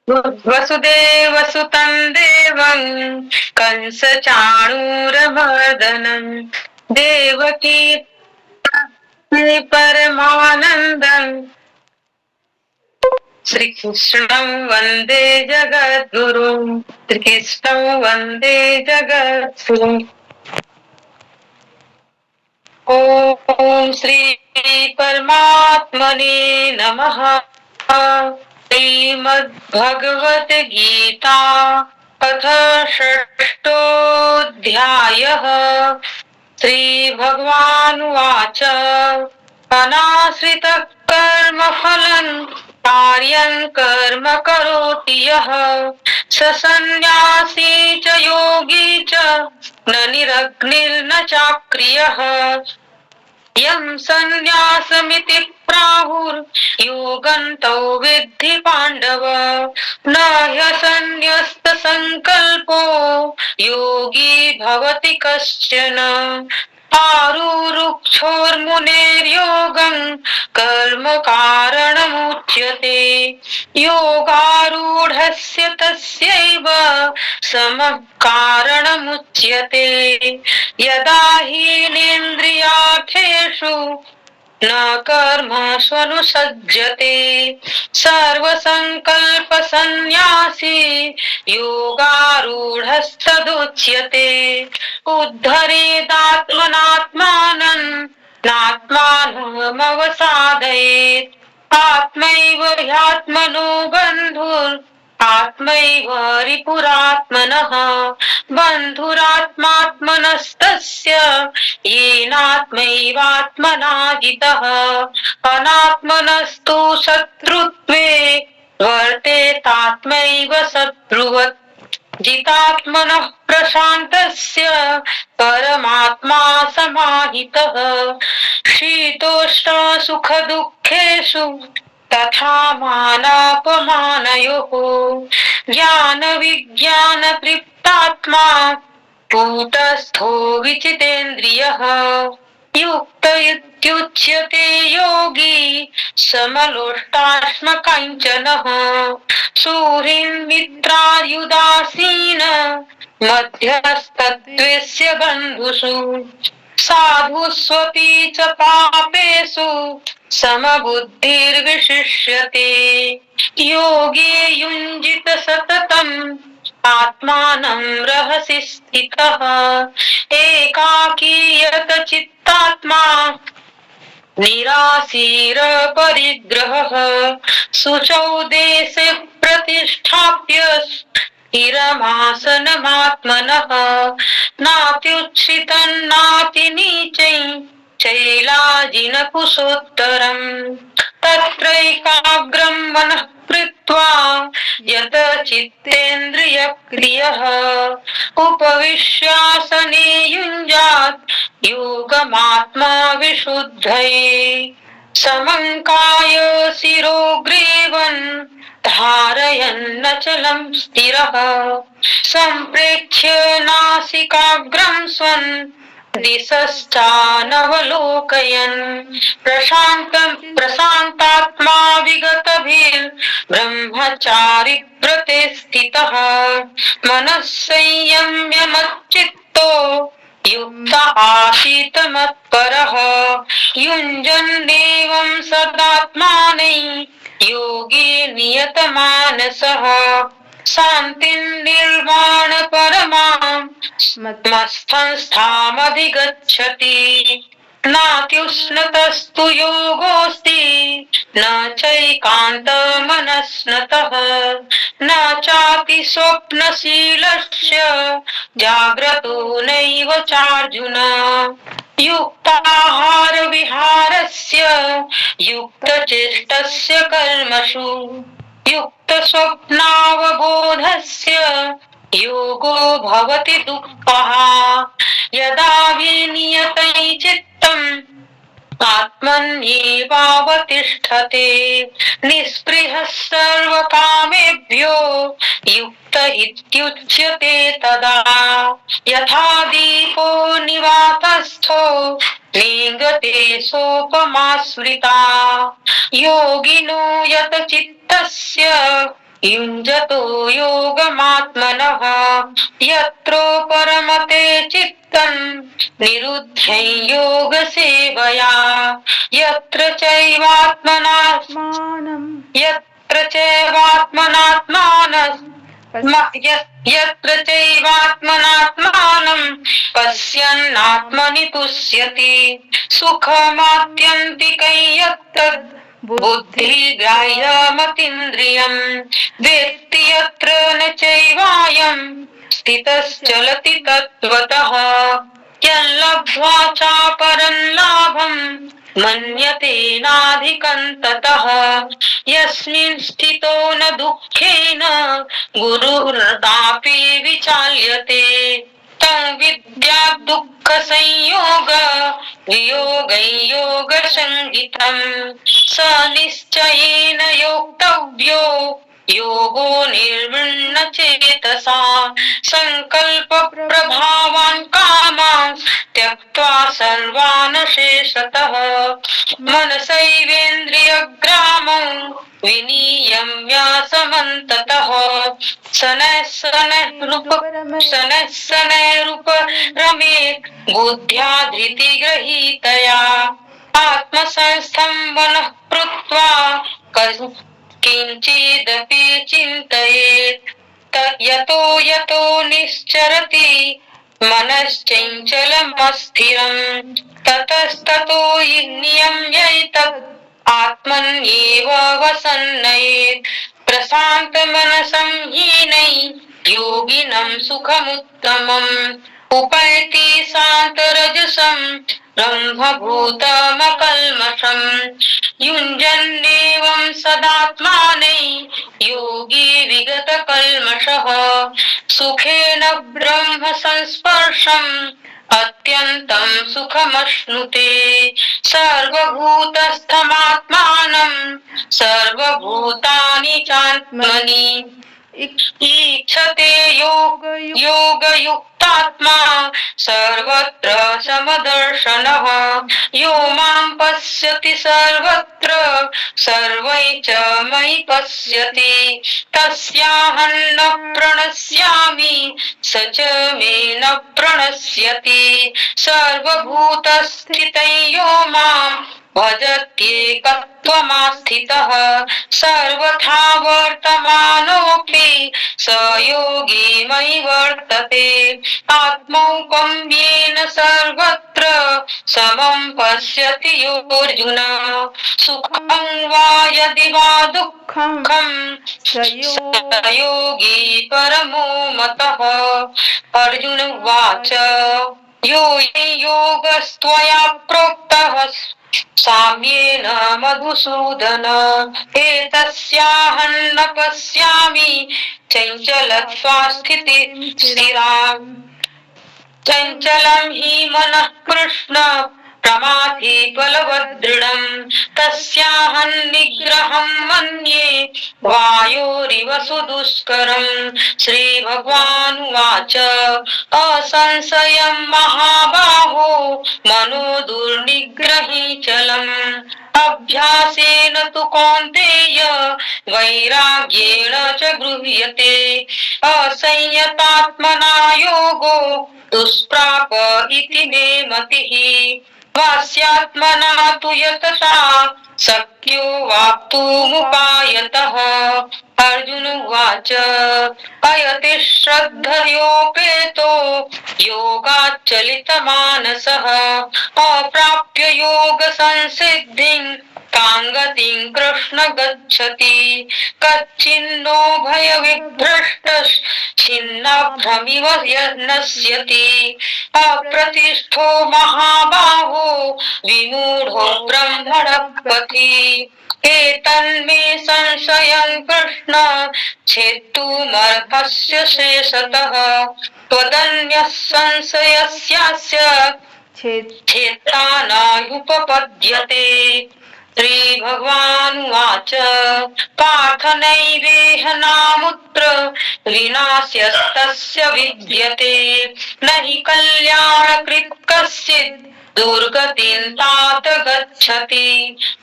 वसुदेवसुतं देवं कंसचाणूरमर्दनं देवकी परमानन्दं श्रीकृष्णं वन्दे जगद्गुरुं श्रीकृष्णं वन्दे जगद्गुरुम्। ॐ श्री परमात्मने नमः। श्रीमद्भगवत गीता अथ षष्ठोऽध्यायः। श्रीभगवानुवाच अनाश्रितः कर्मफलं कार्यं कर्म करोति यः स सन्न्यासी च योगी च न निरग्निर्न चाक्रियः यं सन्न्यासमिति प्राहुर्योगन्तो विद्धि पाण्डव न ह्यसन्न्यस्तसङ्कल्पो योगी भवति कश्चन आरुरुक्षोर्मुनेर्योगं कर्म कारणमुच्यते योगारूढस्य तस्यैव समः कारणमुच्यते यदा हीनेन्द्रियार्थेषु न कर्मस्वनुसज्जते सर्वसङ्कल्पसन्न्यासी योगारूढस्तदुच्यते उद्धरेदात्मनात्मानं नात्मानमवसादयेत् आत्मैव ह्यात्मनो बन्धुर् आत्मैव रिपुरात्मनः बन्धुरात्मात्मनस्तस्य येनात्मैवात्मना जितः अनात्मनस्तु शत्रुत्वे वर्तेतात्मैव शत्रुवत् जितात्मनः प्रशान्तस्य परमात्मा समाहितः शीतोष्ण सुख दुःखेषु तथा मानापमानयोः ज्ञान विज्ञान तृप्तात्मा कूटस्थो विचितेन्द्रियः युक्त इत्युच्यते योगी समलोष्टाश्मकाञ्चनः सुहृन्मित्रार्युदासीन मध्यस्तत्त्वस्य बन्धुषु साधुष्वपि च पापेषु समबुद्धिर्विशिष्यते योगी युञ्जित सततम् आत्मानं रहसि स्थितः एकाकी यत चित्तात्मा निराशीर परिग्रहः शुचौ देशे प्रतिष्ठाप्य स्थिरमासनमात्मनः नात्युच्छ्रितं नातिनीचं चैलाजिनकुशोत्तरम् तत्रैकाग्रं मनः कृत्वा यत चित्तेन्द्रियक्रियः उपविश्यासने युञ्जात् योगमात्मा विशुद्धये समं काय शिरो ग्रीवन् धारयन्नचलं स्थिरः सम्प्रेक्ष्य नासिकाग्रं स्वन् दिशश्चानवलोकयन् प्रशान्तात्मा विगतभिर्ब्रह्मचारि व्रते स्थितः मनः संयम्य मच्चित्तो युक्त आसीत् मत्परः युञ्जन्नेवं सदात्मानै योगी नियतमानसः शान्तिं निर्वाण परमां मत्स्थंस्थामधिगच्छति नात्युष्णतस्तु योगोऽस्ति न चैकान्तमनस्नतः न चाति स्वप्नशीलस्य जाग्रतो नैव चार्जुन युक्ताहार विहारस्य युक्तचेष्टस्य कर्मसु युक्त स्वप्नावबोधस्य योगो भवति दुःखः यदा विनियतं चित्तम् आत्मन्येवावतिष्ठते निःस्पृहः सर्वकामेभ्यो युक्त इत्युच्यते तदा यथा दीपो निवातस्थो नेङ्गते सोपमा स्मृता योगिनो यत चित्तस्य युञ्जतो योगमात्मनः यत्रो परमते चित्तम् निरुद्धं योगसेवया यत्र चैवात्मनात्मानं पश्यन्नात्मनि तुष्यति सुखमात्यन्तिकं यत्तद् बुद्धिग्राह्यमतीन्द्रियम् वेत्ति यत्र न चैवायम् स्थितश्चलति तत्त्वतः यल्लब्ध्वा चापरं लाभम् मन्यते नाधिकं ततः यस्मिन् स्थितो न दुःखेन गुरुर्नापि विचाल्यते तं विद्यात् दुःखसंयोग वियोगं योगसंज्ञितम् स निश्चयेन योक्तव्यो योगो निर्विण्ण चेतसा संकल्प प्रभावान् कामान् त्यक्त्वा सर्वान् शेषतः मनसैवेन्द्रियग्रामं विनियम्य समन्ततः शनैरुपरमेत् बुद्ध्या धृतिगृहीतया आत्मसंस्थं मनः कृत्वा किञ्चिदपि चिन्तयेत् यतो यतो निश्चरति मनश्चञ्चलमस्थिरम् ततस्ततो नियम्यैतत् आत्मन्येव वसन्नयेत् प्रशान्तमनसं हीनै योगिनं सुखमुत्तमम् उपैति शान्तरजसं ब्रह्मभूतमकल्मषम् युञ्जन्नेवं सदात्मानै योगी विगतकल्मषः सुखेन ब्रह्म संस्पर्शम् अत्यन्तं सुखमश्नुते सर्वभूतस्थमात्मानं सर्वभूतानि चात्मनि ईक्षते योगयुक्तात्मा सर्वत्र समदर्शनः यो मां पश्यति सर्वत्र सर्वै च मयि पश्यति तस्याहं न प्रणश्यामि स च मे न प्रणश्यति सर्वभूतस्थितं यो मां भजत्येकत्वमास्थितः सर्वथा वर्तमानोऽपि स योगी मयि वर्तते आत्मौपं येन सर्वत्र समं पश्यति योऽर्जुन सुखं वा यदि वा दुःखं स योगी परमो मतः अर्जुन उवाच योगस्त्वया प्रोक्तः साम्येन मधुसूदन एतस्याहं न पश्यामि चञ्चलत्वास्थितिं स्थिराम् चञ्चलं हि मनः कृष्ण प्रमाथि बलवदृढम् तस्याहं निग्रहं मन्ये वायोरिव सुदुष्करम् श्रीभगवानुवाच असंशयं महाबाहो मनो दुर्निग्रहे चलम् अभ्यासेन तु कौन्तेय वैराग्येण च गृह्यते असंयतात्मना योगो दुष्प्राप इति मे मतिः वास्यात्मना तु यतता शक्यो वाप्तुमुपायतः अर्जुन उवाच अयति श्रद्धयोपेतो योगाच्चलितमानसः अप्राप्य योग संसिद्धिं कां गतिं कृष्ण गच्छति कच्चिन्नो भयविभ्रष्टश्चिन्नभ्रमिव नश्यति अप्रतिष्ठो महाबाहो विमूढो ब्रह्मणपथि एतन्मे संशयं कृष्ण छेत्तुमर्हस्य शेषतः त्वदन्यः संशयस्यास्य छेत्ता नायुपपद्यते श्रीभगवानुवाच पार्थ नैवेह नामुत्र विनाश्यस्तस्य विद्यते न हि कल्याणकृत् कश्चित् दुर्गतिं तात गच्छति।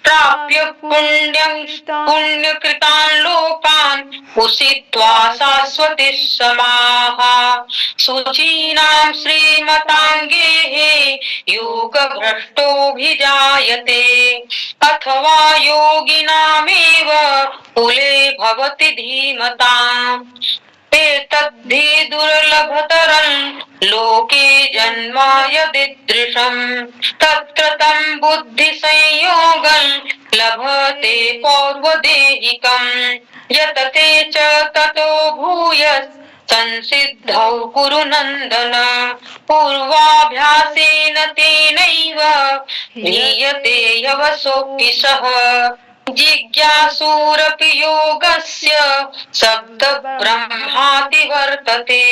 प्राप्य पुण्यकृतान् लोकान् उषित्वा शाश्वती समाः। शुचीनां श्रीमताङ्गेः योगभ्रष्टोऽभिजायते। अथवा योगिनामेव कुले भवति धीमताम्। एतद्धि दुर्लभतरं लोके जन्म यदीदृशम्। तत्र तं बुद्धिसंयोगं लभते पौर्वदेहिकम्। यतते च ततो भूयः संसिद्धौ कुरु नन्दन। पूर्वाभ्यासेन तेनैव ह्रियते यवसोऽपि सः। जिज्ञासुरपि योगस्य शब्द ब्रह्माति वर्तते।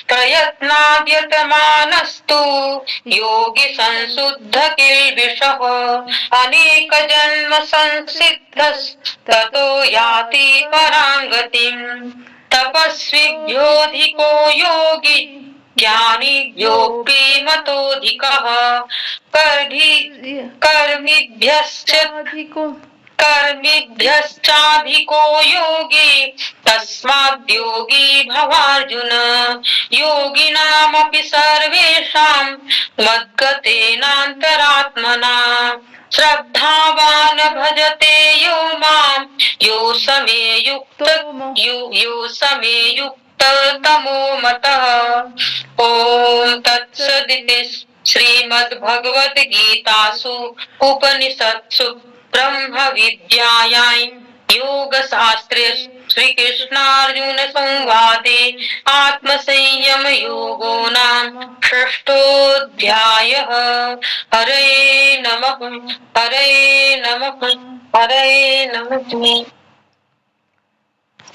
प्रयत्नाद्यतमानस्तु योगी संशुद्ध किल्बिषः। अनेक जन्म संसिद्धस्ततो याति पराङ्गतिम्। तपस्विभ्योऽधिको योगी ज्ञानिभ्योऽपि मतोऽधिकः। कर्मिभ्यश्चाधिको योगी तस्माद्योगी भवार्जुन। योगिनामपि सर्वेषां मद्गतेनान्तरात्मना। श्रद्धावान् भजते यो मां यो समे युक्ततमो मतः। ॐ तत्सदिति श्रीमद्भगवद्गीतासु उपनिषत्सु ब्रह्म विद्यायां योगशास्त्रे श्रीकृष्णार्जुन संवादे आत्मसंयम योगो नाम षष्ठोऽध्यायः। हरे नमः हरे नमः हरे नमः।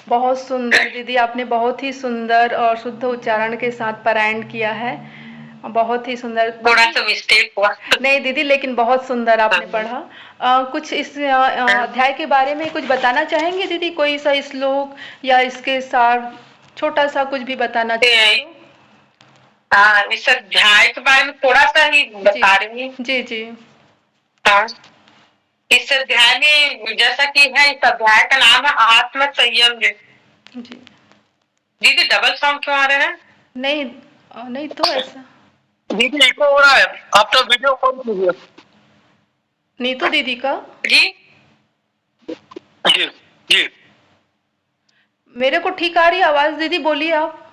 बहुत सुंदर दीदी, आपने बहुत ही सुंदर और शुद्ध उच्चारण के साथ पारायण किया है। बहुत ही सुंदर। थोड़ा सा मिस्टेक हुआ। नहीं दीदी, लेकिन बहुत सुंदर आपने पढ़ा। कुछ इस अध्याय के बारे में कुछ बताना चाहेंगे दीदी? कोई सा श्लोक या इसके सार छोटा सा कुछ भी बताना चाहेंगे? हाँ, इस अध्याय के बारे में थोड़ा सा ही बता रही हूँ। जी जी। हाँ, इस अध्याय में जैसा कि है, इस अध्याय का नाम है आत्म संयम। जी दीदी, डबल साउंड क्यों आ रहे हैं? नहीं नहीं तो ऐसा दीदी एको हो रहा है। आप तो वीडियो कॉल कीजिए। नीतू दीदी का? जी जी जी। मेरे को ठीक आ रही है आवाज दीदी, बोलिए आप।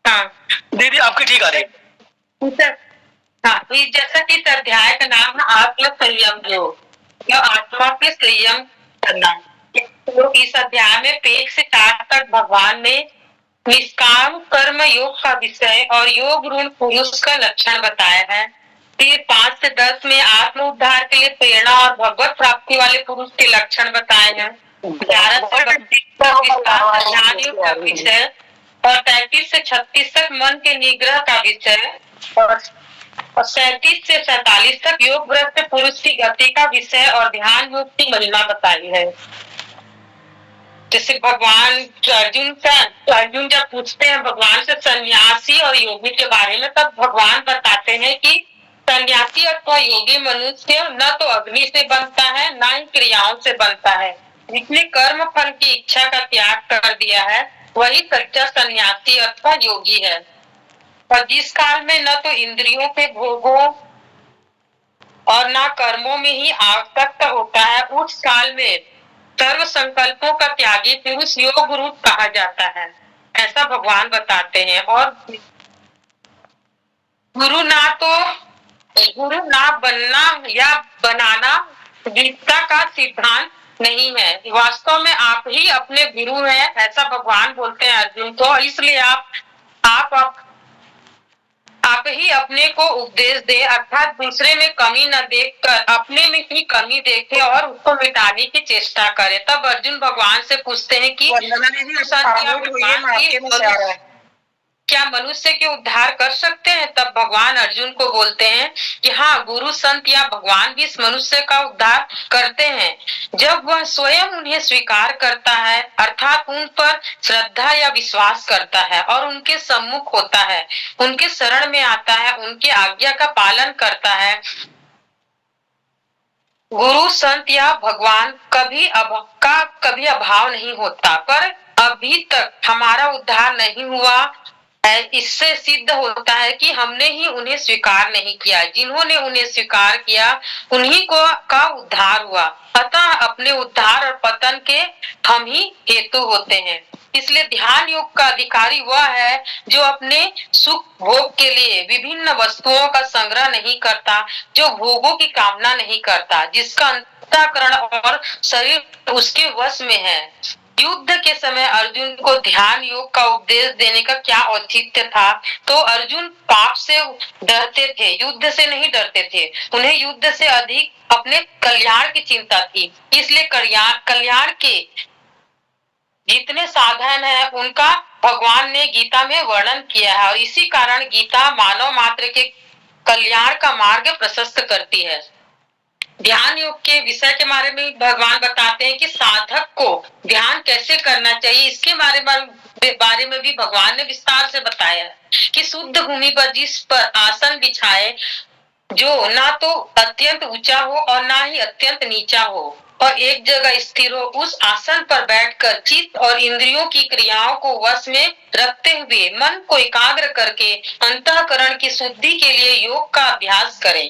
हाँ दीदी, आपकी ठीक आ रही है। हाँ, जैसा कि इस अध्याय का नाम है आत्म संयम योग, या आत्मा के संयम करना। तो इस अध्याय में पेज से 4 तक भगवान ने निष्काम कर्म योग का विषय और योग ऋण पुरुष का लक्षण बताया है। फिर 5 से 10 में आत्म उद्धार के लिए प्रेरणा और भगवत प्राप्ति वाले पुरुष के लक्षण बताए हैं। 11 से 32 तक ध्यान योग का विषय और 33 से 36 तक मन के निग्रह का विषय और 37 से 47 तक योग भ्रष्ट पुरुष की गति का विषय और ध्यान योग की महिमा बताई है। जैसे भगवान अर्जुन जब पूछते हैं भगवान से सन्यासी और योगी के बारे में, तब भगवान बताते हैं कि सन्यासी अथवा योगी मनुष्य न तो अग्नि से बनता है, न ही क्रियाओं से बनता है। जिसने कर्म फल की इच्छा का त्याग कर दिया है वही सच्चा सन्यासी अथवा योगी है। और जिस काल में न तो इंद्रियों के भोगों और न कर्मों में ही आसक्त होता है, उस काल में सर्व संकल्पों का त्यागी पुरुष योग रूप कहा जाता है, ऐसा भगवान बताते हैं। और गुरु ना बनना या बनाना गीता का सिद्धांत नहीं है। वास्तव में आप ही अपने गुरु हैं, ऐसा भगवान बोलते हैं अर्जुन को। इसलिए आप ही अपने को उपदेश दे, अर्थात दूसरे में कमी न देखकर अपने में ही कमी देखे और उसको मिटाने की चेष्टा करे। तब अर्जुन भगवान से पूछते हैं कि क्या मनुष्य के उद्धार कर सकते हैं? तब भगवान अर्जुन को बोलते हैं कि हाँ, गुरु संत या भगवान भी इस मनुष्य का उद्धार करते हैं, जब वह स्वयं उन्हें स्वीकार करता है, अर्थात उन पर श्रद्धा या विश्वास करता है और उनके सम्मुख होता है, उनके शरण में आता है, उनकी आज्ञा का पालन करता है। गुरु संत या भगवान कभी अभाव नहीं होता, पर अभी तक हमारा उद्धार नहीं हुआ है। इससे सिद्ध होता है कि हमने ही उन्हें स्वीकार नहीं किया। जिन्होंने उन्हें स्वीकार किया उन्हीं को का उद्धार हुआ। अतः अपने उद्धार और पतन के हम ही हेतु होते हैं। इसलिए ध्यान योग का अधिकारी वह है जो अपने सुख भोग के लिए विभिन्न वस्तुओं का संग्रह नहीं करता, जो भोगों की कामना नहीं करता, जिसका अंतःकरण और शरीर उसके वश में है। युद्ध के समय अर्जुन को ध्यान योग का उपदेश देने का क्या औचित्य था? तो अर्जुन पाप से डरते थे, युद्ध से नहीं डरते थे। उन्हें युद्ध से अधिक अपने कल्याण की चिंता थी। इसलिए कल्याण के जितने साधन है उनका भगवान ने गीता में वर्णन किया है, और इसी कारण गीता मानव मात्र के कल्याण का मार्ग प्रशस्त करती है। ध्यान योग के विषय के बारे में भगवान बताते हैं कि साधक को ध्यान कैसे करना चाहिए। इसके बारे में भी भगवान ने विस्तार से बताया कि शुद्ध भूमि पर जिस पर आसन बिछाए, जो ना तो अत्यंत ऊंचा हो और ना ही अत्यंत नीचा हो, और एक जगह स्थिर हो, उस आसन पर बैठकर चित्त और इंद्रियों की क्रियाओं को वश में रखते हुए मन को एकाग्र करके अंतःकरण की शुद्धि के लिए योग का अभ्यास करें।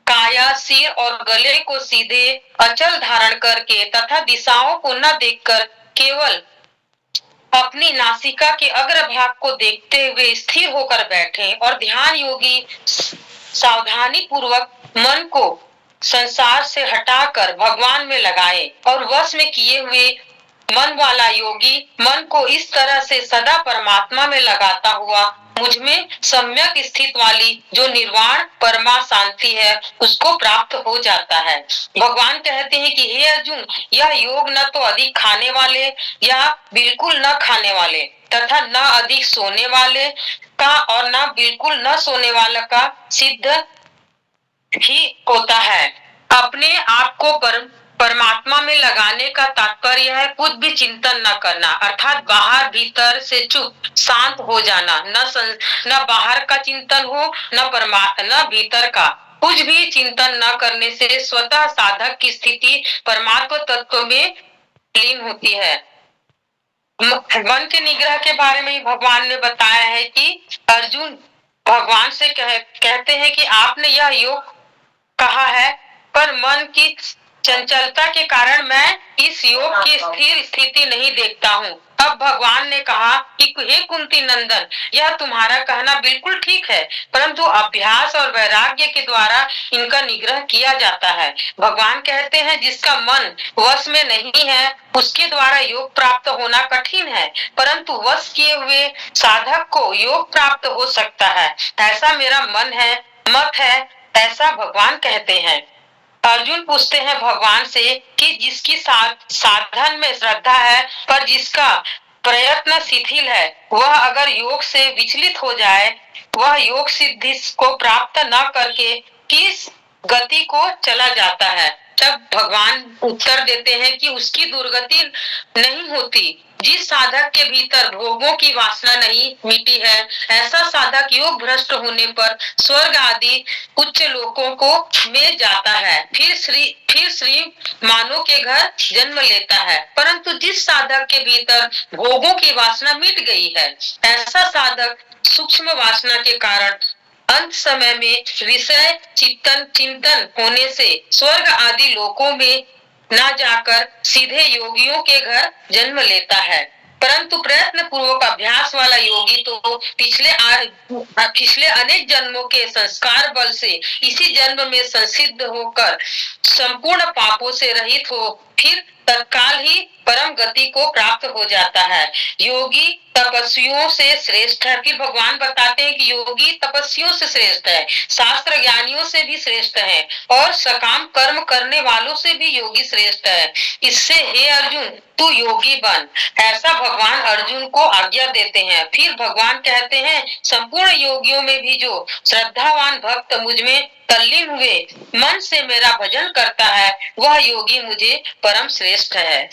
काया, सिर और गले को सीधे अचल धारण करके तथा दिशाओं को न देखकर केवल अपनी नासिका के अग्रभाग को देखते हुए स्थिर होकर बैठें, और ध्यान योगी सावधानी पूर्वक मन को संसार से हटाकर भगवान में लगाए, और वश में किए हुए मन वाला योगी मन को इस तरह से सदा परमात्मा में लगाता हुआ मुझ में सम्यक स्थित वाली जो निर्वाण परमा शांति है उसको प्राप्त हो जाता है। भगवान कहते हैं कि हे अर्जुन, यह योग न तो अधिक खाने वाले या बिल्कुल न खाने वाले तथा न अधिक सोने वाले का और न बिल्कुल न सोने वाला का सिद्ध ही होता है। अपने आप को परमात्मा में लगाने का तात्पर्य है कुछ भी चिंतन न करना, अर्थात बाहर भीतर से चुप शांत हो जाना। न बाहर का चिंतन हो, न भीतर का। कुछ भी चिंतन न करने से स्वतः साधक की स्थिति परमात्मा तत्व में लीन होती है। मन के निग्रह के बारे में भगवान ने बताया है कि अर्जुन भगवान से कहते हैं कि आपने यह योग कहा है, पर मन की चंचलता के कारण मैं इस योग की स्थिर स्थिति नहीं देखता हूँ। अब भगवान ने कहा कि हे कुंती नंदन, यह तुम्हारा कहना बिल्कुल ठीक है, परंतु अभ्यास और वैराग्य के द्वारा इनका निग्रह किया जाता है। भगवान कहते हैं जिसका मन वश में नहीं है उसके द्वारा योग प्राप्त होना कठिन है, परंतु वश किए हुए साधक को योग प्राप्त हो सकता है। ऐसा मेरा मत है, ऐसा भगवान कहते हैं। अर्जुन पूछते हैं भगवान से कि जिसकी साधन में श्रद्धा है पर जिसका प्रयत्न शिथिल है, वह अगर योग से विचलित हो जाए, वह योग सिद्धि को प्राप्त न करके किस गति को चला जाता है। तब भगवान उत्तर देते हैं कि उसकी दुर्गति नहीं होती। जिस साधक के भीतर भोगों की वासना नहीं मिटी है, ऐसा साधक योग भ्रष्ट होने पर स्वर्ग आदि उच्च लोकों को में जाता है, फिर श्री मानव के घर जन्म लेता है। परंतु जिस साधक के भीतर भोगों की वासना मिट गई है, ऐसा साधक सूक्ष्म वासना के कारण अंत समय में विषय चिंतन होने से स्वर्ग आदि लोकों में न जाकर सीधे योगियों के घर जन्म लेता है। परंतु प्रयत्न पूर्वक अभ्यास वाला योगी तो पिछले अनेक जन्मों के संस्कार बल से इसी जन्म में संसिद्ध होकर संपूर्ण पापों से रहित हो फिर तत्काल ही परम गति को प्राप्त हो जाता है। योगी तपस्वियों से श्रेष्ठ है। फिर भगवान बताते हैं कि योगी तपस्वियों से श्रेष्ठ है, शास्त्र ज्ञानियों से भी श्रेष्ठ है, और सकाम कर्म करने वालों से भी योगी श्रेष्ठ है। इससे हे अर्जुन तू योगी बन, ऐसा भगवान अर्जुन को आज्ञा देते हैं। फिर भगवान कहते हैं संपूर्ण योगियों में भी जो श्रद्धावान भक्त मुझ में तल्लीन हुए मन से मेरा भजन करता है वह योगी मुझे परम श्रेष्ठ है।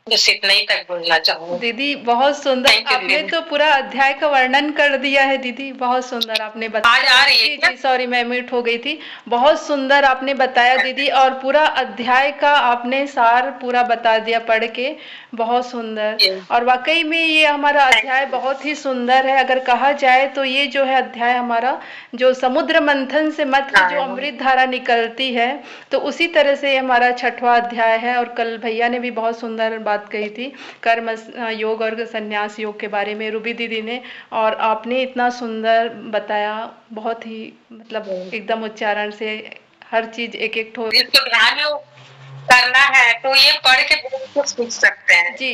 बस इतना ही तक बोलना चाहूंगी। दीदी बहुत सुंदर, आपने तो पूरा अध्याय का वर्णन कर दिया है दीदी, बहुत सुंदर आपने बताया। आ रही है जी जी, सॉरी मैं म्यूट हो गई थी। बहुत सुंदर आपने बताया दीदी, और पूरा अध्याय का आपने सार पूरा बता दिया पढ़ के, बहुत सुंदर। और वाकई में ये हमारा अध्याय बहुत ही सुंदर है। अगर कहा जाए तो ये जो है अध्याय हमारा, जो समुद्र मंथन से मत की जो अमृत धारा निकलती है, तो उसी तरह से ये हमारा 6वां अध्याय है। और कल भैया ने भी बहुत सुंदर बात कही थी कर्म योग और संन्यास योग के बारे में, रूबी दीदी ने, और आपने इतना सुंदर बताया, बहुत ही मतलब एकदम उच्चारण से हर चीज एक एक ठो ध्यान करना है तो ये पढ़ के बहुत कुछ सीख सकते हैं। जी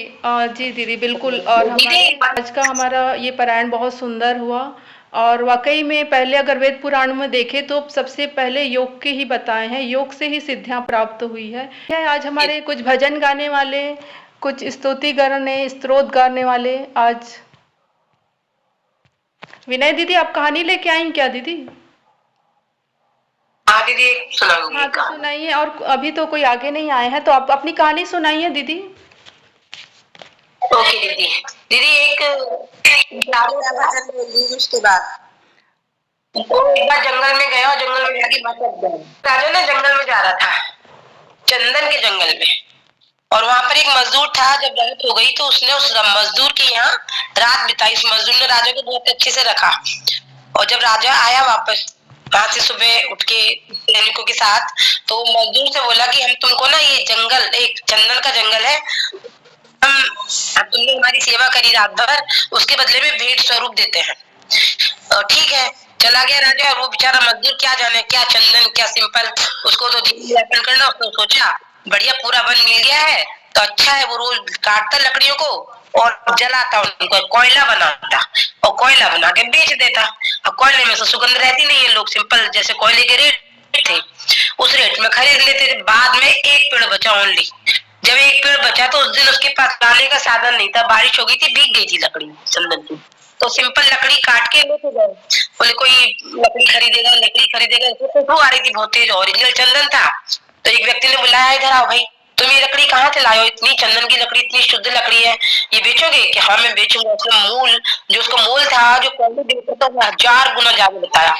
जी दीदी बिल्कुल। और हमारे आज का हमारा ये पारायण बहुत सुंदर हुआ, और वाकई में पहले अगर वेद पुराण में देखें तो सबसे पहले योग के ही बताए हैं, योग से ही सिद्धियां प्राप्त हुई है। आज हमारे कुछ भजन गाने वाले, कुछ स्तुति गाने, स्तोत्र गाने वाले, आज विनय दीदी आप कहानी लेके आई क्या दीदी? हाँ दीदी सुनाऊंगी। हाँ तो सुनाइए, और अभी तो कोई आगे नहीं आए हैं तो आप अपनी कहानी सुनाइए दीदी। ओके दीदी। दीदी एक उसके बाद वो एक बार जंगल में गया और जंगल में जाके भटक गया। राजा ना जंगल में जा रहा था, चंदन के जंगल में, और वहां पर एक मजदूर था। जब रात हो गई तो उसने उस मजदूर के यहाँ रात बिताई। उस मजदूर ने राजा को बहुत अच्छे से रखा, और जब राजा आया वापस वहां से सुबह उठ के सैनिकों के साथ, तो मजदूर से बोला कि हम तुमको ना, ये जंगल एक चंदन का जंगल है, हम तुमने हमारी सेवा करी रात भर, उसके बदले में भेंट स्वरूप देते हैं। ठीक है, चला गया राजा। वो बेचारा मजदूर क्या जाने, क्या चंदन, क्या सिंपल, उसको तो जीवन यापन करना। उसने सोचा बढ़िया पूरा वन मिल गया है तो अच्छा है। वो रोज काटता लकड़ियों को और जलाता, उनको कोयला बनाता, और कोयला बना के बेच देता। अब कोयले में से सुगंध रहती नहीं है, लोग सिंपल जैसे कोयले के रेट थे उस रेट में खरीद लेते थे। बाद में एक पेड़ बचा ओनली। जब एक पेड़ बचा तो उस दिन उसके पास लाने का साधन नहीं था, बारिश हो गई थी, भीग गई थी लकड़ी चंदन की, तो सिंपल लकड़ी काट के लेके गए। बोले कोई लकड़ी खरीदेगा, लकड़ी खरीदेगा, खुशबू आ रही थी बहुत तेज, ओरिजिनल चंदन था। तो एक व्यक्ति ने बुलाया, इधर आओ भाई, तुम ये लकड़ी कहाँ से लाए हो? इतनी चंदन की लकड़ी, इतनी शुद्ध लकड़ी है, ये बेचोगे? कि हाँ मैं बेचूंगा। उसका मूल जो उसका मोल था, जो पहले बेचता था, 1000 गुना ज्यादा बताया।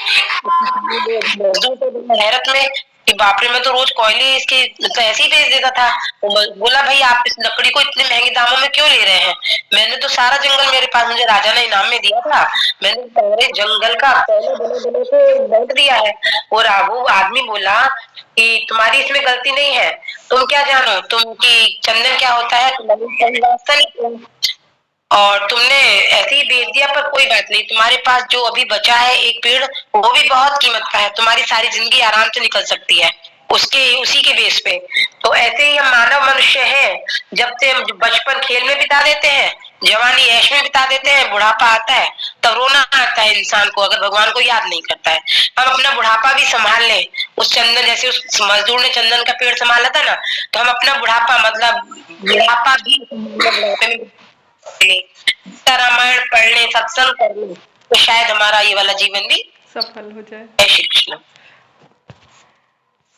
हैरत में कि बाप रे, मैं तो रोज कोयले इसके तो ऐसे ही बेच देता था। बोला भाई आप इस लकड़ी को इतने महंगे दामों में क्यों ले रहे हैं? मैंने तो सारा जंगल मेरे पास, मुझे राजा ने इनाम में दिया था, मैंने सारे जंगल का पहले बने से बांट दिया है। और वो आदमी बोला कि तुम्हारी इसमें गलती नहीं है, तुम क्या जानो तुम कि चंदन क्या होता है, तुम्हारी और तुमने ऐसे ही बेच दिया, पर कोई बात नहीं, तुम्हारे पास जो अभी बचा है एक पेड़, वो भी बहुत कीमत का है, तुम्हारी सारी जिंदगी आराम से निकल सकती है उसके उसी के बेस पे। तो ऐसे ही हम मानव मनुष्य हैं, जब से हम बचपन खेल में बिता देते हैं, जवानी ऐश में बिता देते हैं, बुढ़ापा आता है तब रोना आता है इंसान को, अगर भगवान को याद नहीं करता है। हम अपना बुढ़ापा भी संभाल लें, उस चंदन जैसे उस मजदूर ने चंदन का पेड़ संभाला था ना, तो हम अपना बुढ़ापा मतलब बुढ़ापा भी रामायण पढ़ ले, सत्संग कर ले, तो शायद हमारा ये वाला जीवन भी सफल हो जाए। जय श्री कृष्ण।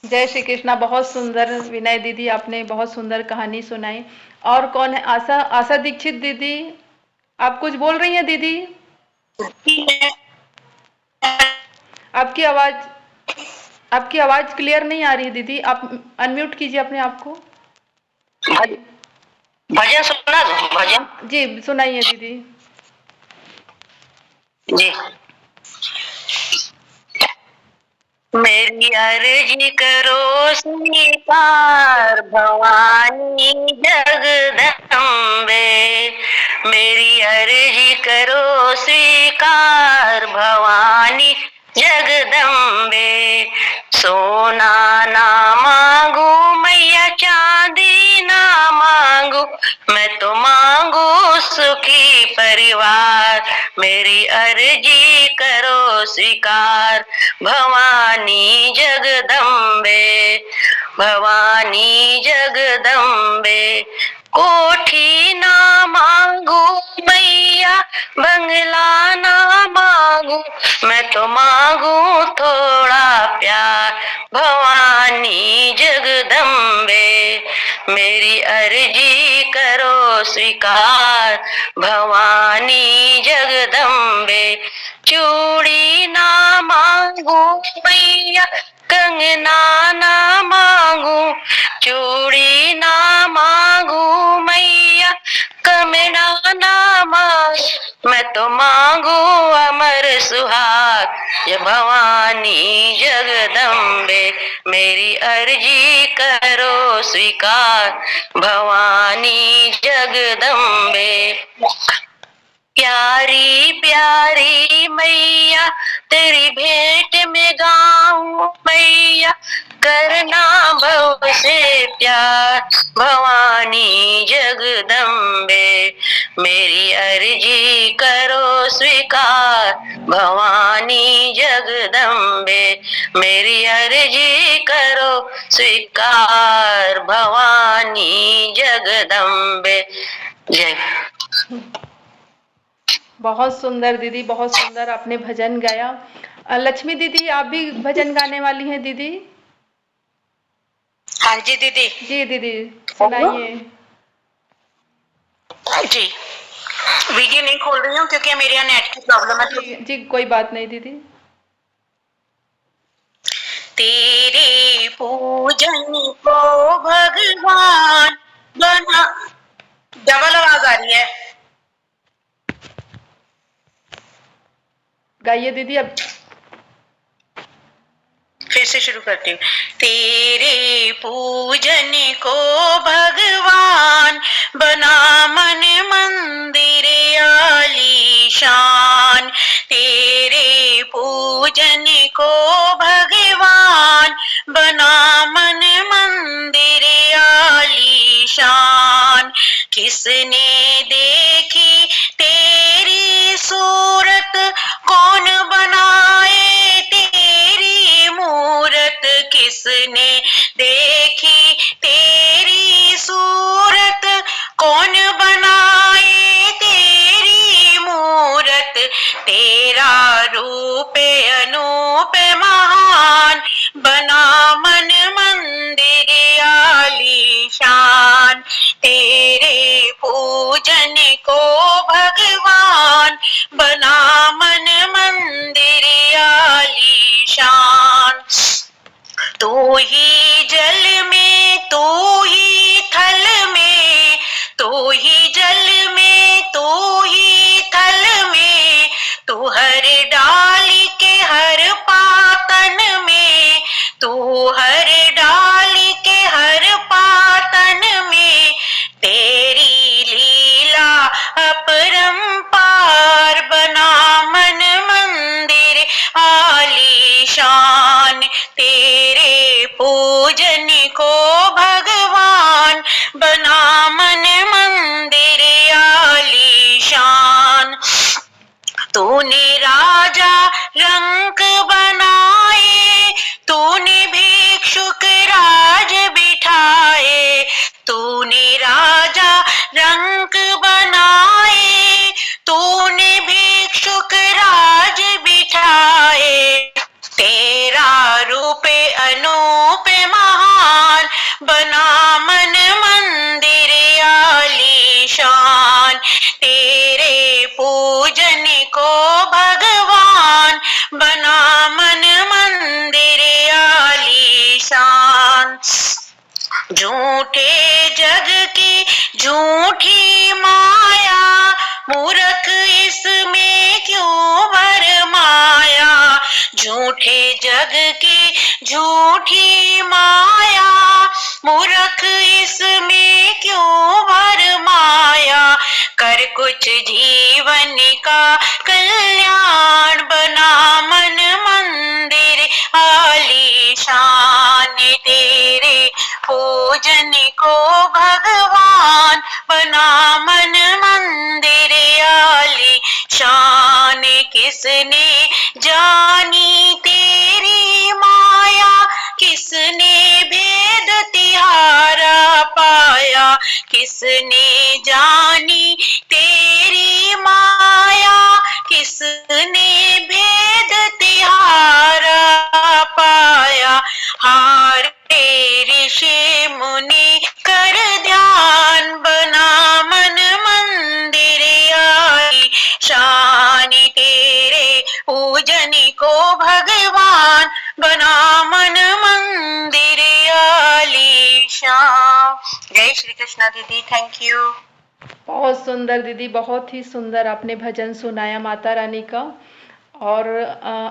जय श्री कृष्णा। बहुत सुंदर विनय दीदी, आपने बहुत सुंदर कहानी सुनाई। और कौन है? आशा, आशा दीक्षित दीदी, आप कुछ बोल रही हैं दीदी? आपकी आवाज क्लियर नहीं आ रही दीदी, आप अनम्यूट कीजिए अपने आप को। भजन सुना दो, भजन जी सुनाइए दीदी। जी। मेरी अर्जी करो स्वीकार भवानी जगदम्बे, मेरी अर्जी करो स्वीकार भवानी जगदम्बे। सोना ना मांगू मैया, चांदी ना परिवार, मेरी अर्जी करो स्वीकार। भवानी जगदम्बे, भवानी जगदम्बे, कोठी ना मांगू मैया, बंगला ना मांगू, मैं तो मांगू थोड़ा प्यार। भवानी जगदम्बे, मेरी अर्जी करो स्वीकार। भवानी जगदम्बे, चूड़ी ना मांगू मैया, कंगना ना मांगू, चूड़ी ना मांगू मैया, कंगना ना मांगू, मैं तो मांगू अमर सुहाग। ये भवानी जगदम्बे, मेरी अर्जी करो स्वीकार। भवानी जगदम्बे, प्यारी प्यारी मैया, तेरी भेंट में गाऊं मैया, करना भव से प्यार। भवानी जगदम्बे, मेरी अर्जी करो स्वीकार। भवानी जगदम्बे, मेरी अर्जी करो स्वीकार। भवानी जगदम्बे, जय। बहुत सुंदर दीदी, बहुत सुंदर आपने भजन गाया। लक्ष्मी दीदी, आप भी भजन गाने वाली हैं दीदी? हाँ जी दीदी। जी दीदी, सुनाइए। जी, वीडियो नहीं खोल रही हूँ क्योंकि मेरे यहाँ नेट की प्रॉब्लम है। जी जी, कोई बात नहीं दीदी। तेरे पूजन को भगवान बना, डबल आवाज आ रही है। गाइए दीदी अब। फिर से शुरू करती हूँ। तेरे पूजन को भगवान बना मन मंदिर आलीशान। तेरे पूजन को भगवान बना मन मंदिर आलीशान। किसने देखी तेरी सूरत, कौन बनाए तेरी मूरत। किसने देखी तेरी सूरत, कौन बनाए तेरी मूरत। तेरा रूप अनूप महान, बना मन मंदिर आलीशान। तेरे पूजन को भगवान बना मन मंदिर आलीशान। तू ही जल में, तू ही थल में, तू ही जल में, तू ही थल में, तू हर डाली के हर पातन में, तू हर डाली के हर पातन में। तेरी लीला अपरंपार, बना मन मंदिर आलीशान। तेरे पूजन को भगवान बना मन मंदिर आलीशान। तूने राजा रंक बनाए, तूने भिक्षुक राज बिठाए, तूने राजा रंक बनाए, तूने भिक्षुक राज बिठाए। तेरा रूप अनूप महान, बना मन मंदिर आलीशान। तेरे पूजन को भगवान बना मन मंदिर आलीशान। झूठे जग की झूठी माया, मूर्ख इसमें क्यों भरमाया। झूठे जग की झूठी माया, मूर्ख इसमें क्यों भरमाया। कर कुछ जीवन का कल्याण, बना मन मंदिर आलीशान। तेरे पूजन को भगवान बना मन मंदिर आलीशान। किसने जानी तेरी माया, किसने भेद तिहारा पाया, किसने जानी तेरी माया, किसने भेद तिहारा पाया। हारे ऋषि मुनि कर ध्यान, बना मन मंदिर आई, शानी तेरे पूजनी को भगवान, बना मन मंदिर आलीशान। जय श्री कृष्णा दीदी, थैंक यू। बहुत सुंदर दीदी, बहुत ही सुंदर आपने भजन सुनाया माता रानी का। और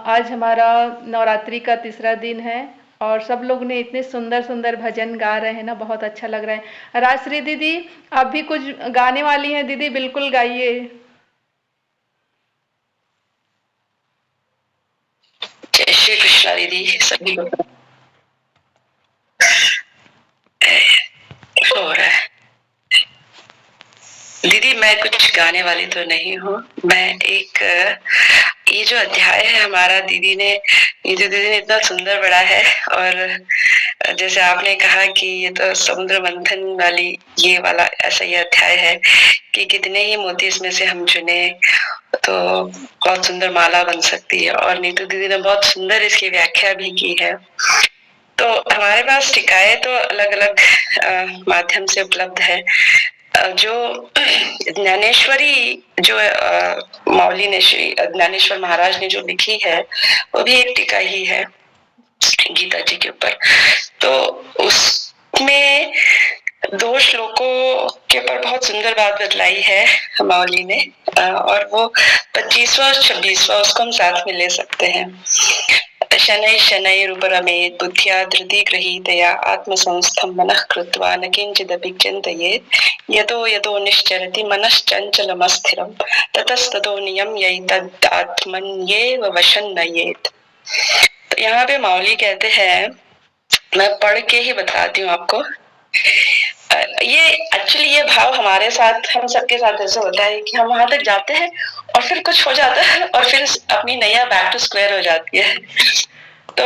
आज हमारा नवरात्रि का तीसरा दिन है और सब लोग ने इतने सुंदर सुंदर भजन गा रहे हैं ना, बहुत अच्छा लग रहा है। राजश्री दीदी, आप भी कुछ गाने वाली हैं दीदी, बिल्कुल गाइए। जय श्री कृष्णा दीदी, सभी लोग हो रहा है। दीदी मैं कुछ गाने वाली तो नहीं हूँ, मैं एक ये जो अध्याय है हमारा, दीदी ने इतना सुंदर बड़ा है। और जैसे आपने कहा कि ये तो समुद्र मंथन वाली ये वाला ऐसा ये अध्याय है कि कितने ही मोती इसमें से हम चुने तो बहुत सुंदर माला बन सकती है। और नीतू दीदी ने बहुत सुंदर इसकी व्याख्या भी की है। तो हमारे पास टिकाए तो अलग अलग माध्यम से उपलब्ध है। जो ज्ञानेश्वरी जो मौली ने, श्री ज्ञानेश्वर महाराज ने जो लिखी है, वो भी एक टीका ही है गीता जी के ऊपर। तो उसमें 2 श्लोकों के ऊपर बहुत सुंदर बात बतलाई है मौली ने, और वो 25वां और 26वां उसको हम साथ में ले सकते हैं। शनै शनैरुपरमेत् बुद्ध्या धृति गृहीतया आत्मसंस्थं मनः कृत्वा न किंचिदपि चिन्तयेत् यतो यतो निश्चरति मनश्चञ्चलमस्थिरं ततस्ततो नियम्यैतदात्मन्येव वशं नयेत्। तो यहाँ पे मौली कहते हैं, मैं पढ़ के ही बताती हूँ आपको। ये एक्चुअली ये भाव हमारे साथ, हम सबके साथ ऐसा होता है कि हम वहां तक जाते हैं और फिर कुछ हो जाता है और फिर अपनी नैया बैक टू स्क्वायर हो जाती है। तो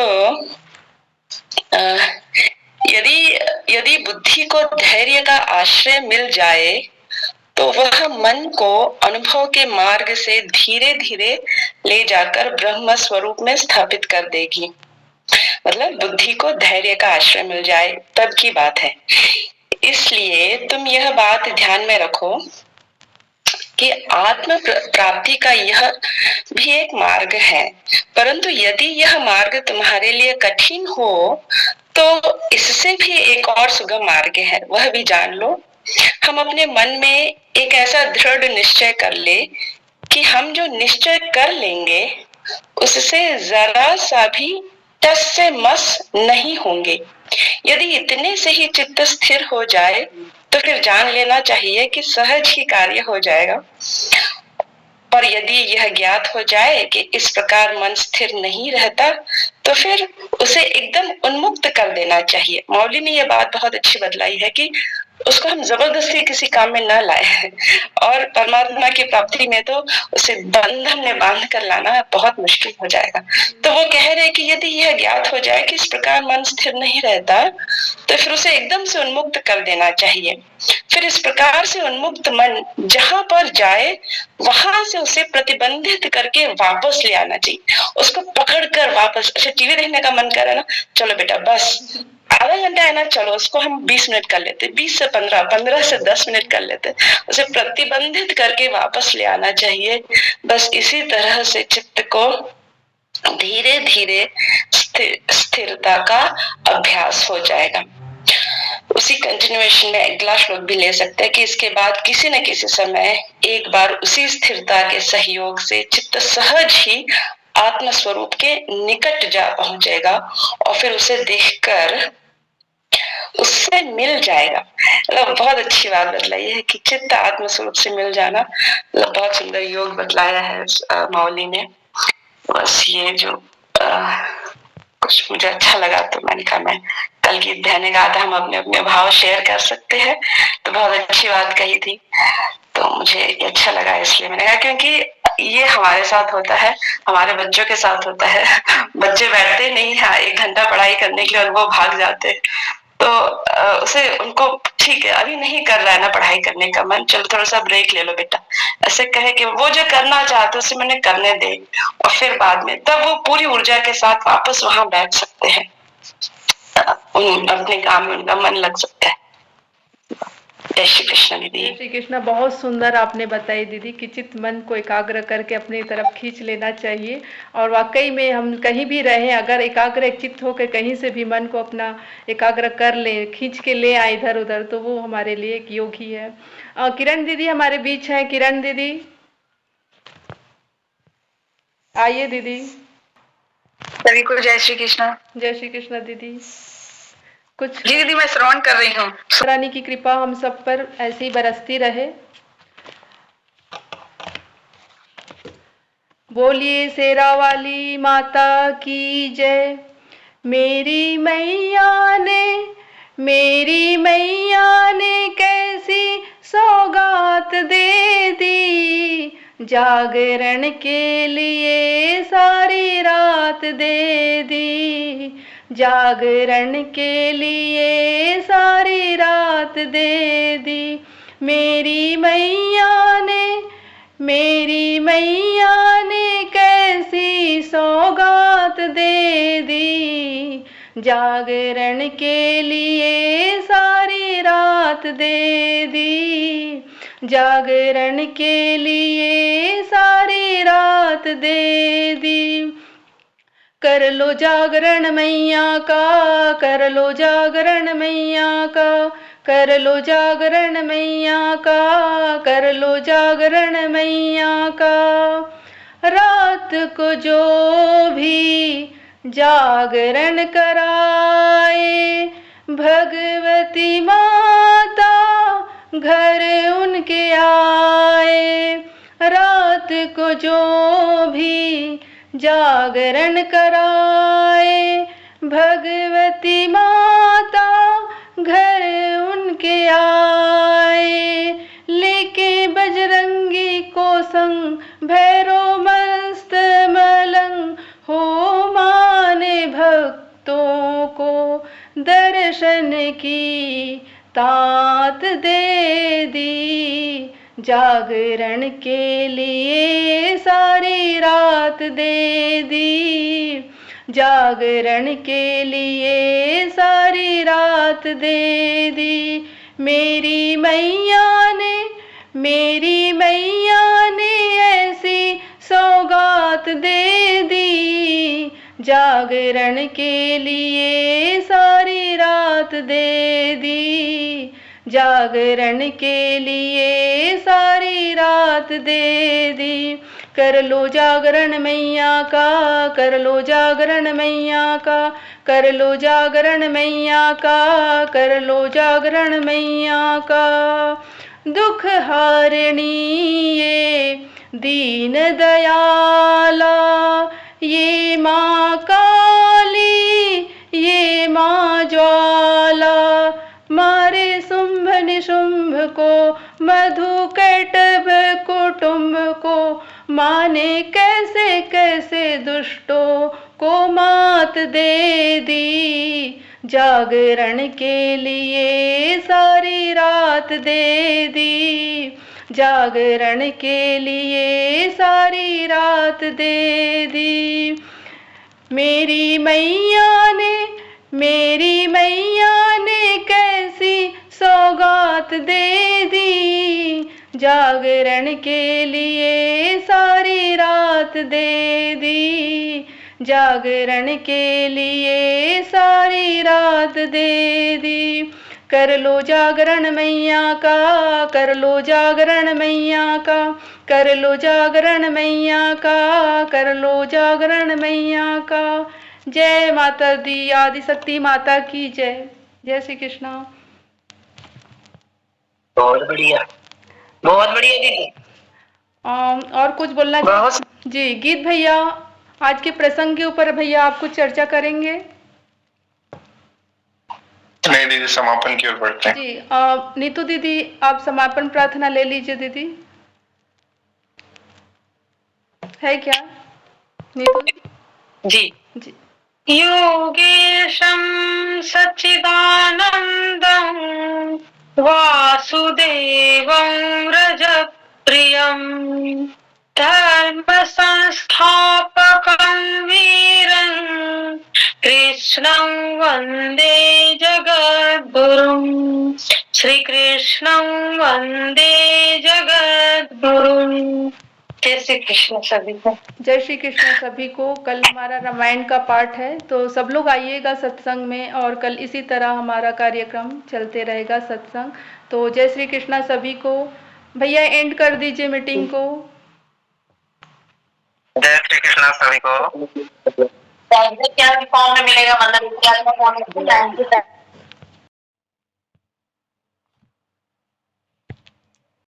यदि बुद्धि को धैर्य का आश्रय मिल जाए तो वह मन को अनुभव के मार्ग से धीरे धीरे ले जाकर ब्रह्म स्वरूप में स्थापित कर देगी। मतलब बुद्धि को धैर्य का आश्रय मिल जाए तब की बात है। इसलिए तुम यह बात ध्यान में रखो कि आत्म प्राप्ति का यह भी एक मार्ग है, परंतु यदि यह मार्ग तुम्हारे लिए कठिन हो तो इससे भी एक और सुगम मार्ग है, वह भी जान लो। हम अपने मन में एक ऐसा दृढ़ निश्चय कर ले कि हम जो निश्चय कर लेंगे उससे जरा सा भी टस से मस नहीं होंगे। यदि इतने से ही चित्त स्थिर हो जाए तो फिर जान लेना चाहिए कि सहज ही कार्य हो जाएगा। और यदि यह ज्ञात हो जाए कि इस प्रकार मन स्थिर नहीं रहता तो फिर उसे एकदम उन्मुक्त कर देना चाहिए। मौली ने यह बात बहुत अच्छी बतलाई है कि उसको हम जबरदस्ती किसी काम में न लाए, और परमात्मा की प्राप्ति में तो उसे बंधन में बांध कर लाना बहुत मुश्किल हो जाएगा। तो वो कह रहे कि यदि यह ज्ञात हो जाए कि इस प्रकार मन स्थिर नहीं रहता तो फिर उसे एकदम से उन्मुक्त कर देना चाहिए। फिर इस प्रकार से उन्मुक्त मन जहां पर जाए वहां से उसे प्रतिबंधित करके वापस ले आना चाहिए। उसको पकड़ कर वापस, अच्छा टीवी देखने का मन कर रहा है ना, चलो बेटा बस आधा घंटा है ना, चलो उसको हम 20 मिनट कर लेते, 20 से 15, 15 से 10 मिनट कर लेते। उसे प्रतिबंधित करके वापस ले आना चाहिए। बस इसी तरह से चित्त को धीरे धीरे स्थिरता का अभ्यास हो जाएगा। उसी कंटिन्यूएशन में अगला श्लोक भी ले सकते हैं कि इसके बाद किसी न किसी समय एक बार उसी स्थिरता के सहयोग से चित्त सहज ही आत्म स्वरूप के निकट जा पहुंचेगा और फिर उसे देखकर उससे मिल जाएगा। मतलब बहुत अच्छी बात बतलाई है कि चित्त आत्म स्वरूप से मिल जाना, मतलब बहुत सुंदर योग बतलाया है मौली ने। बस ये जो कुछ मुझे अच्छा लगा तो मैंने कहा मैं कल की ध्यान गाता हम अपने अपने भाव शेयर कर सकते हैं, तो बहुत अच्छी बात कही थी। तो मुझे अच्छा लगा इसलिए मैंने कहा, क्योंकि ये हमारे साथ होता है, हमारे बच्चों के साथ होता है। बच्चे बैठते नहीं हैं 1 घंटा पढ़ाई करने के लिए और वो भाग जाते हैं। तो उसे उनको ठीक है अभी नहीं कर रहा है ना पढ़ाई करने का मन, चलो थोड़ा सा ब्रेक ले लो बेटा, ऐसे कहे कि वो जो करना चाहते उसे मैंने करने दे, और फिर बाद में तब वो पूरी ऊर्जा के साथ वापस वहां बैठ सकते हैं, अपने काम में उनका मन लग सकता है। जय श्री कृष्ण दीदी। जय श्री कृष्ण। बहुत सुंदर आपने बताई दीदी कि चित्त मन को एकाग्र करके अपनी तरफ खींच लेना चाहिए, और वाकई में हम कहीं भी रहें अगर एकाग्र चित्त होकर कहीं से भी मन को अपना एकाग्र कर ले, खींच के ले आए इधर उधर, तो वो हमारे लिए एक योग ही है। किरण दीदी हमारे बीच हैं। किरण दीदी आइए दीदी। सभी को जय श्री कृष्ण। जय श्री कृष्ण दीदी। कुछ जी दीदी मैं श्रवण कर रही हूँ। रानी की कृपा हम सब पर ऐसे ही बरसती रहे। बोलिए शेरा वाली माता की जय। मेरी मैया ने कैसी सौगात दे दी, जागरण के लिए सारी रात दे दी, जागरण के लिए सारी रात दे दी। मेरी मैया ने कैसी सौगात दे दी, जागरण के लिए सारी रात दे दी, जागरण के लिए सारी रात दे दी। कर लो जागरण मैया का, कर लो जागरण मैया का, कर लो जागरण मैया का, कर लो जागरण मैया का। रात को जो भी जागरण कराए, भगवती माता घर उनके आए। रात को जो भी जागरण कराए, भगवती माता घर उनके आए। लेके बजरंगी को संग भैरो मस्त मलंग, हो माने भक्तों को दर्शन की तात दे दी, जागरण के लिए सारी रात दे दी, जागरण के लिए सारी रात दे दी। मेरी मैया ने ऐसी सौगात दे दी, जागरण के लिए सारी रात दे दी, जागरण के लिए सारी रात दे दी। कर लो जागरण मैया का, कर लो जागरण मैया का, कर लो जागरण मैया का, कर लो जागरण मैया का। दुख हारिणी ये दीन दयाला, ये माँ काली ये माँ ज्वाला, मारे शुंभ निशुंभ को मधु कैटभ कुटुंब को, माने कैसे कैसे दुष्टों को मात दे दी, जागरण के लिए सारी रात दे दी, जागरण के लिए सारी रात दे दी। मेरी मैया ने कैसी सौगात दे दी, जागरण के लिए सारी रात दे दी, जागरण के लिए सारी रात दे दी। कर लो जागरण मैया का, कर लो जागरण मैया का, कर लो जागरण मैया का, कर लो जागरण मैया का। जय माता दी आदिशक्ति माता की जय। जय श्री कृष्णा। बहुत बढ़िया दीदी। और कुछ बोलना जी गीत भैया, आज के प्रसंग के ऊपर भैया आप कुछ चर्चा करेंगे? नहीं दीदी, समापन की ओर बढ़ते हैं। जी नीतू दीदी आप समापन प्रार्थना ले लीजिए दीदी। है क्या नीतू जी। जी? योगेशं सच्चिदानन्दं वासुदेवं रजप्रियं धर्मसंस्थापकं वीरं कृष्णं वन्दे जगद्गुरुं श्रीकृष्णं वन्दे जगद्गुरुं। जय श्री कृष्ण सभी को। जय श्री कृष्ण सभी को। कल हमारा रामायण का पाठ है, तो सब लोग आइएगा सत्संग में, और कल इसी तरह हमारा कार्यक्रम चलते रहेगा सत्संग। तो जय श्री कृष्ण सभी को। भैया एंड कर दीजिए मीटिंग को। जय श्री कृष्ण सभी को। क्या फॉर्म में मिलेगा, मतलब क्या फॉर्म में